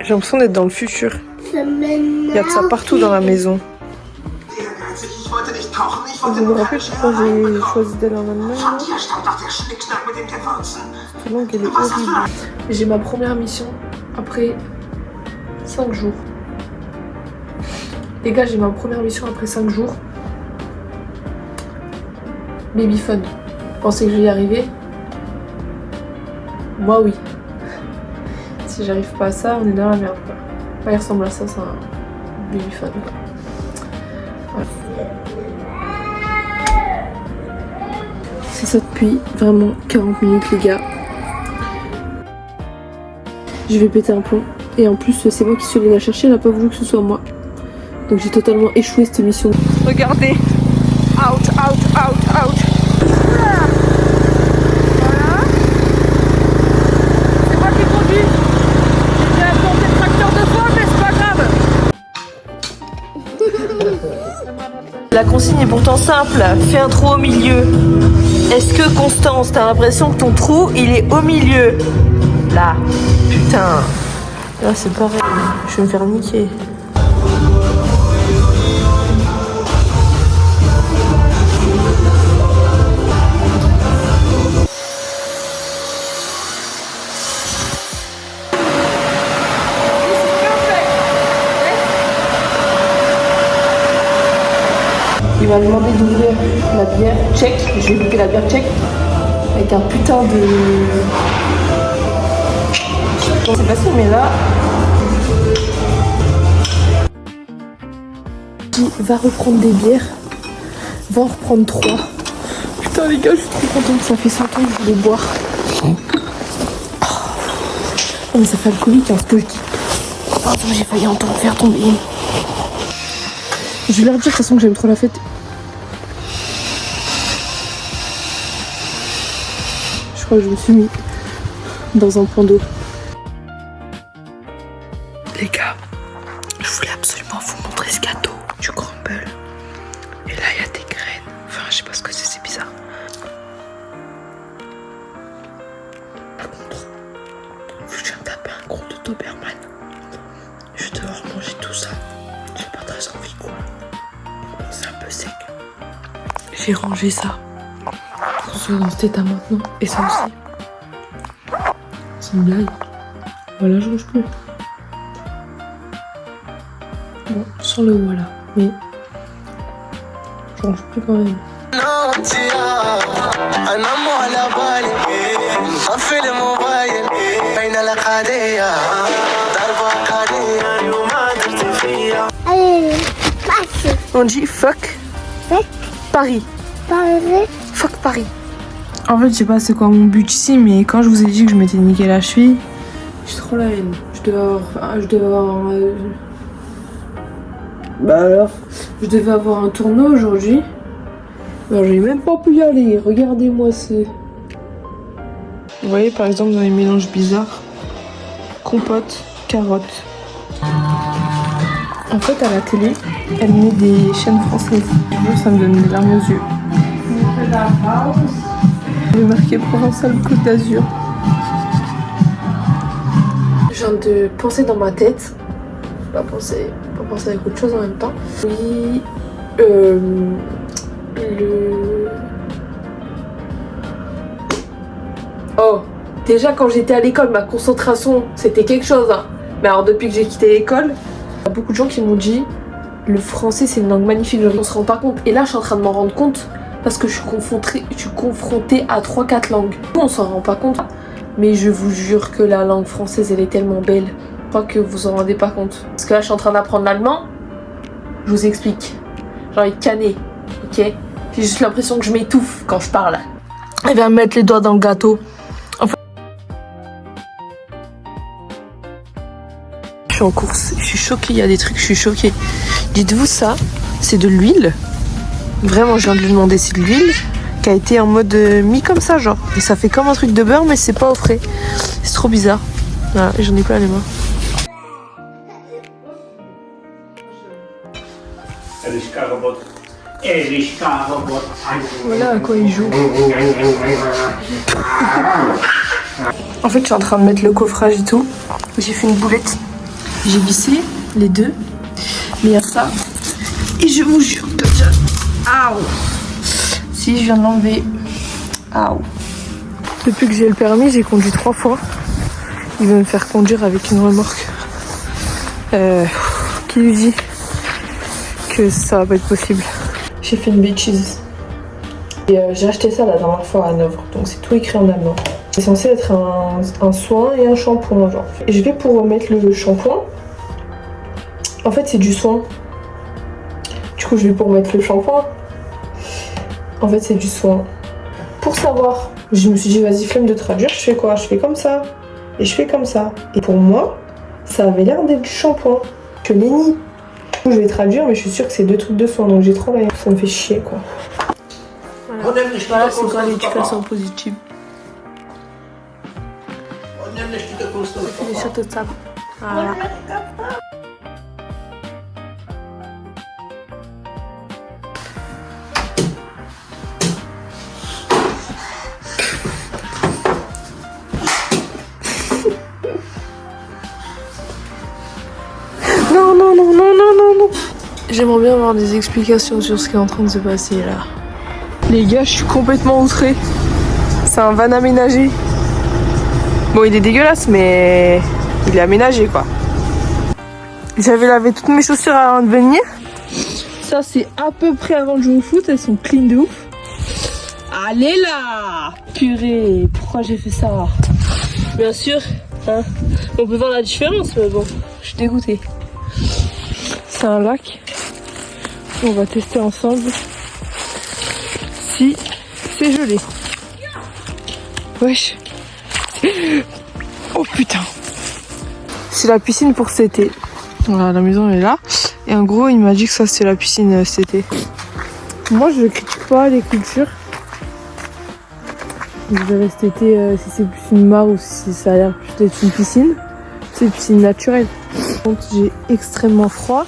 J'ai l'impression d'être dans le futur. Il y a de ça partout dans la maison. Vous me rappelez pourquoi j'ai choisi d'aller en Allemagne? La langue elle est horrible. J'ai ma première mission après 5 jours. Les gars, j'ai ma première mission après 5 jours. Baby fun. Vous pensez que je vais y arriver? Moi oui. Si j'arrive pas à ça, on est dans la merde quoi. Enfin, il ressemble à ça, c'est un baby fun quoi. Voilà. C'est ça depuis vraiment 40 minutes les gars. Je vais péter un plomb. Et en plus c'est moi qui suis allée la chercher, elle a pas voulu que ce soit moi. Donc j'ai totalement échoué cette mission. Regardez. Out, out, out, out. Voilà. C'est moi qui conduis. J'ai déjà apporté le tracteur de fois, mais c'est pas grave. La consigne est pourtant simple. Fais un trou au milieu. Est-ce que Constance, t'as l'impression que ton trou, il est au milieu? Là. Putain. Là c'est pareil. Je vais me faire niquer. Il m'a demandé d'ouvrir la bière tchèque. Je vais goûter la bière tchèque avec un putain de... Je sais pas comment c'est passé, mais là... Qui va reprendre des bières, va en reprendre 3. Putain les gars, je suis trop contente, ça fait 100 ans que je voulais boire. Oh, mais ça fait alcoolique hein, ce que je dis. Pardon, j'ai failli entendre faire tomber. Je vais leur dire de toute façon que j'aime trop la fête. Je crois que je me suis mis dans un point d'eau. Les gars, je voulais absolument vous montrer ce gâteau du crumble. Et là, il y a des graines. Enfin, je sais pas ce que c'est bizarre. Par contre, vu que je viens de taper un gros de Doberman, je vais devoir manger tout ça. J'ai pas très envie, quoi. C'est un peu sec. J'ai rangé ça. Qu'on soit dans cet état maintenant. Et ça aussi. C'est une blague. Voilà, je range plus. Bon, sans le voilà. Mais je range plus quand même. On dit fuck Paris. Fuck Paris. En fait, je sais pas c'est quoi mon but ici, mais quand je vous ai dit que je m'étais niqué la cheville, j'ai trop la haine. Je devais avoir bah alors, je devais avoir un tournoi aujourd'hui. Alors j'ai même pas pu y aller. Regardez-moi ce. Vous voyez par exemple dans les mélanges bizarres, compote, carotte. En fait à la télé, elle met des chaînes françaises. Ça me donne des larmes aux yeux. J'ai marqué Provençal Côte d'Azur. Je viens de penser dans ma tête. Pas penser avec autre chose en même temps. Oui, Oh, déjà quand j'étais à l'école, ma concentration, c'était quelque chose. Hein. Mais alors depuis que j'ai quitté l'école, il y a beaucoup de gens qui m'ont dit le français c'est une langue magnifique, on se rend pas compte. Et là je suis en train de m'en rendre compte parce que je suis confrontée à 3-4 langues. On s'en rend pas compte. Mais je vous jure que la langue française elle est tellement belle. Je crois que vous en rendez pas compte. Parce que là je suis en train d'apprendre l'allemand. Je vous explique. J'ai envie de canner, ok? J'ai juste l'impression que je m'étouffe quand je parle. Elle vient mettre les doigts dans le gâteau. Enfin... Je suis en course, je suis choquée, il y a des trucs, je suis choquée. Dites-vous ça, c'est de l'huile. Vraiment, je viens de lui demander, c'est de l'huile qui a été en mode mis comme ça, genre. Et ça fait comme un truc de beurre, mais c'est pas au frais. C'est trop bizarre. Voilà, j'en ai plein les mains. Voilà à quoi il joue. En fait, je suis en train de mettre le coffrage et tout. J'ai fait une boulette. J'ai vissé les deux. Mais il y a ça. Et je vous jure que si je viens de l'enlever. Depuis que j'ai le permis, j'ai conduit 3 fois. Il veut me faire conduire avec une remorque. Qui lui dit que ça va pas être possible. J'ai fait une bêtise. Et j'ai acheté ça la dernière fois à Hanovre. Donc c'est tout écrit en allemand. C'est censé être un soin et un shampoing genre. Et je vais pour mettre le shampoing. En fait c'est du soin. Du coup je vais pour mettre le shampoing. En fait c'est du soin. Pour savoir, je me suis dit vas-y flemme de traduire, je fais quoi? Je fais comme ça. Et je fais comme ça. Et pour moi, ça avait l'air d'être du shampoing. Je l'ai mis. Je vais traduire mais je suis sûre que c'est 2 trucs de soin. Donc j'ai trop la... Ça me fait chier quoi. Voilà c'est quoi l'éducation positive. Les châteaux de sable. Voilà. Non. J'aimerais bien avoir des explications sur ce qui est en train de se passer là. Les gars, je suis complètement outrée. C'est un van aménagé. Bon, il est dégueulasse, mais il est aménagé quoi. J'avais lavé toutes mes chaussures avant de venir. Ça, c'est à peu près avant de jouer au foot. Elles sont clean de ouf. Allez là! Purée, pourquoi j'ai fait ça? Bien sûr, hein. On peut voir la différence, mais bon, je suis dégoûtée. C'est un lac. On va tester ensemble si c'est gelé. Wesh. Oh putain. C'est la piscine pour cet été. Voilà, la maison est là. Et en gros, il m'a dit que ça c'est la piscine cet été. Moi, je ne critique pas les cultures. Je verrai cet été si c'est plus une mare ou si ça a l'air plus d'être une piscine. C'est une piscine naturelle. Donc j'ai extrêmement froid.